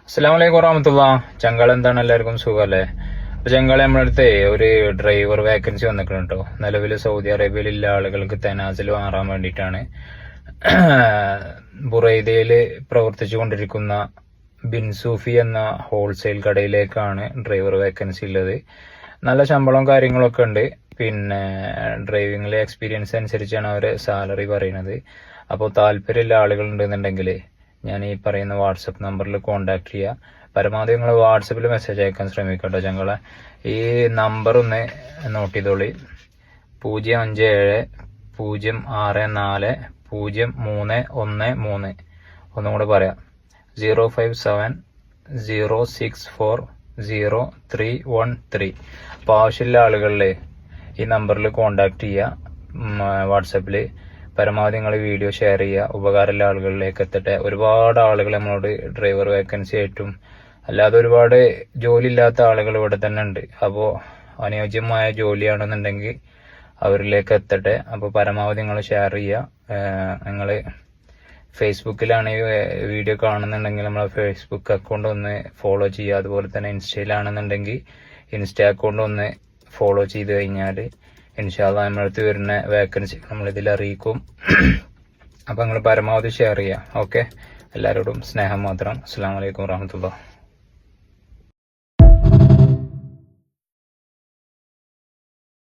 അസ്സലാമു അലൈക്കും വറഹ്മത്തുള്ളാ. ചങ്കള എന്താണ്, എല്ലാവർക്കും സുഖമല്ലേ? അപ്പൊ ചങ്കള നമ്മുടെ അടുത്ത് ഒരു ഡ്രൈവർ വേക്കൻസി വന്നിട്ടുണ്ട് കേട്ടോ. നിലവിൽ സൗദി അറേബ്യയിലുള്ള ആളുകൾക്ക് തെനാസിൽ മാറാൻ വേണ്ടിയിട്ടാണ്. ബുറൈദയില് പ്രവർത്തിച്ചു കൊണ്ടിരിക്കുന്ന ബിൻ സൂഫി എന്ന ഹോൾസെയിൽ കടയിലേക്കാണ് ഡ്രൈവർ വേക്കൻസി ഉള്ളത്. നല്ല ശമ്പളം കാര്യങ്ങളൊക്കെ ഉണ്ട്. പിന്നെ ഡ്രൈവിംഗിലെ എക്സ്പീരിയൻസ് അനുസരിച്ചാണ് അവർ സാലറി പറയുന്നത്. അപ്പോൾ താല്പര്യമുള്ള ആളുകൾ ഉണ്ടെന്നുണ്ടെങ്കിൽ ഞാൻ ഈ പറയുന്ന വാട്സപ്പ് നമ്പറിൽ കോൺടാക്ട് ചെയ്യുക. പരമാവധി നിങ്ങൾ വാട്സപ്പിൽ മെസ്സേജ് അയക്കാൻ ശ്രമിക്കട്ടോ ചങ്ങളെ. ഈ നമ്പർ ഒന്ന് നോട്ട് ചെയ്തോളി: 057-064-0313. ഒന്നും കൂടെ പറയാം: 057-064-0313. അപ്പോൾ ആവശ്യമുള്ള ആളുകളിൽ ഈ നമ്പറിൽ കോൺടാക്ട് ചെയ്യുക വാട്സപ്പിൽ. പരമാവധി നിങ്ങൾ വീഡിയോ ഷെയർ ചെയ്യുക, ഉപകാരമുള്ള ആളുകളിലേക്ക് എത്തട്ടെ. ഒരുപാട് ആളുകൾ നമ്മളോട് ഡ്രൈവർ വേക്കൻസി ആയിട്ടും അല്ലാതെ ഒരുപാട് ജോലി ഇല്ലാത്ത ആളുകൾ ഇവിടെ തന്നെ ഉണ്ട്. അപ്പോൾ അനുയോജ്യമായ ജോലിയാണെന്നുണ്ടെങ്കിൽ അവരിലേക്ക് എത്തട്ടെ. അപ്പോൾ പരമാവധി നിങ്ങൾ ഷെയർ ചെയ്യുക. നിങ്ങൾ ഫേസ്ബുക്കിലാണ് ഈ വീഡിയോ കാണുന്നുണ്ടെങ്കിൽ നമ്മളെ ഫേസ്ബുക്ക് അക്കൗണ്ട് ഒന്ന് ഫോളോ ചെയ്യുക. അതുപോലെ തന്നെ ഇൻസ്റ്റയിലാണെന്നുണ്ടെങ്കിൽ ഇൻസ്റ്റ അക്കൗണ്ട് ഒന്ന് ഫോളോ ചെയ്ത് കഴിഞ്ഞാൽ ഇൻഷാ അല്ലാഹ് നമ്മുടെ അടുത്ത് വരുന്ന വേക്കൻസി നമ്മളിതിൽ അറിയിക്കും. അപ്പം നിങ്ങൾ പരമാവധി ഷെയർ ചെയ്യുക. ഓക്കെ, എല്ലാവരോടും സ്നേഹം മാത്രം. അസ്സലാമു അലൈക്കും വറഹ്മത്തുള്ളാഹി.